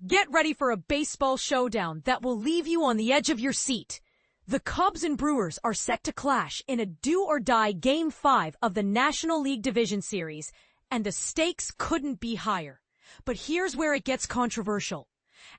Get ready for a baseball showdown that will leave you on the edge of your seat. The Cubs and Brewers are set to clash in a do-or-die Game 5 of the National League Division Series, and the stakes couldn't be higher. But here's where it gets controversial.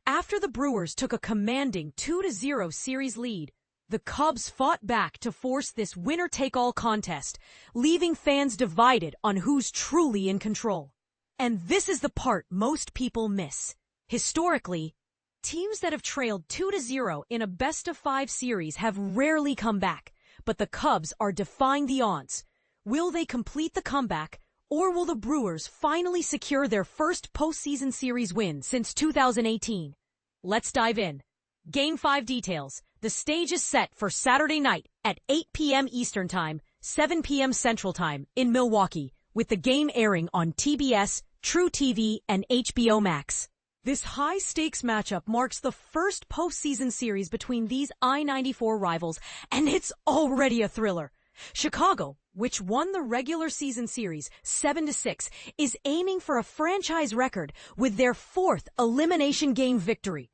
After the Brewers took a commanding 2-0 series lead, the Cubs fought back to force this winner-take-all contest, leaving fans divided on who's truly in control. And this is the part most people miss. Historically, teams that have trailed 2-0 in a best-of-5 series have rarely come back, but the Cubs are defying the odds. Will they complete the comeback, or will the Brewers finally secure their first postseason series win since 2018? Let's dive in. Game 5 details. The stage is set for Saturday night at 8 p.m. Eastern Time, 7 p.m. Central Time in Milwaukee, with the game airing on TBS, True TV, and HBO Max. This high-stakes matchup marks the first postseason series between these I-94 rivals, and it's already a thriller. Chicago, which won the regular season series 7-6, is aiming for a franchise record with their 4th elimination game victory.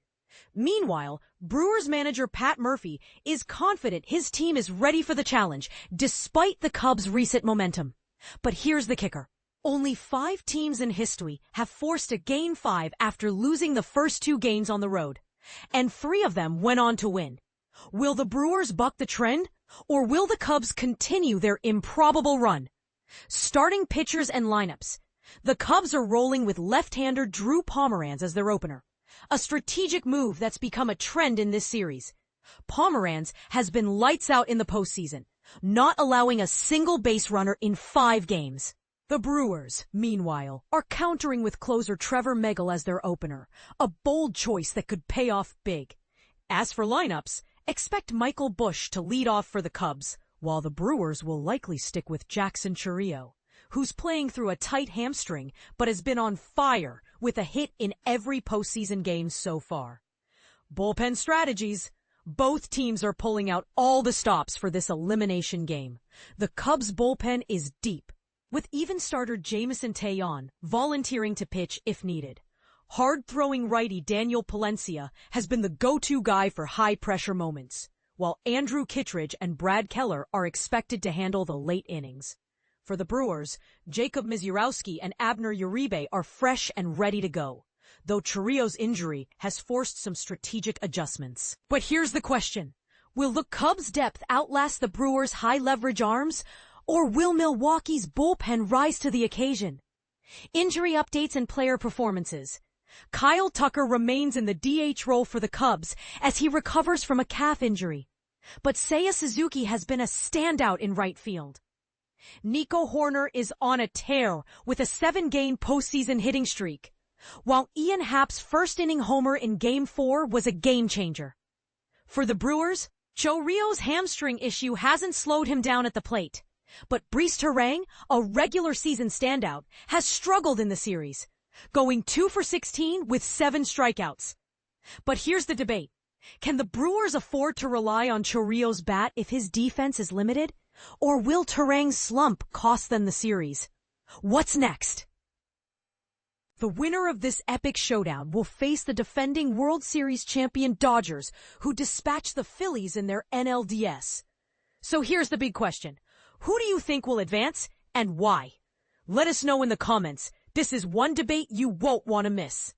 Meanwhile, Brewers manager Pat Murphy is confident his team is ready for the challenge, despite the Cubs' recent momentum. But here's the kicker. Only 5 teams in history have forced a Game 5 after losing the first 2 games on the road, and 3 of them went on to win. Will the Brewers buck the trend, or will the Cubs continue their improbable run? Starting pitchers and lineups. The Cubs are rolling with left-hander Drew Pomeranz as their opener, a strategic move that's become a trend in this series. Pomeranz has been lights out in the postseason, not allowing a single base runner in 5 games. The Brewers, meanwhile, are countering with closer Trevor Megill as their opener, a bold choice that could pay off big. As for lineups, expect Michael Busch to lead off for the Cubs, while the Brewers will likely stick with Jackson Chourio, who's playing through a tight hamstring but has been on fire with a hit in every postseason game so far. Bullpen strategies. Both teams are pulling out all the stops for this elimination game. The Cubs' bullpen is deep, with even starter Jameson Taillon volunteering to pitch if needed. Hard-throwing righty Daniel Palencia has been the go-to guy for high-pressure moments, while Andrew Kittredge and Brad Keller are expected to handle the late innings. For the Brewers, Jacob Misiorowski and Abner Uribe are fresh and ready to go, though Churrio's injury has forced some strategic adjustments. But here's the question. Will the Cubs' depth outlast the Brewers' high-leverage arms, or will Milwaukee's bullpen rise to the occasion? Injury updates and player performances. Kyle Tucker remains in the DH role for the Cubs as he recovers from a calf injury. But Seiya Suzuki has been a standout in right field. Nico Hoerner is on a tear with a 7-game postseason hitting streak, while Ian Happ's first-inning homer in Game 4 was a game-changer. For the Brewers, Chorrio's hamstring issue hasn't slowed him down at the plate. But Brice Turang, a regular season standout, has struggled in the series, going 2 for 16 with 7 strikeouts. But here's the debate. Can the Brewers afford to rely on Chorrio's bat if his defense is limited? Or will Turang's slump cost them the series? What's next? The winner of this epic showdown will face the defending World Series champion Dodgers, who dispatched the Phillies in their NLDS. So here's the big question. Who do you think will advance, and why? Let us know in the comments. This is one debate you won't want to miss.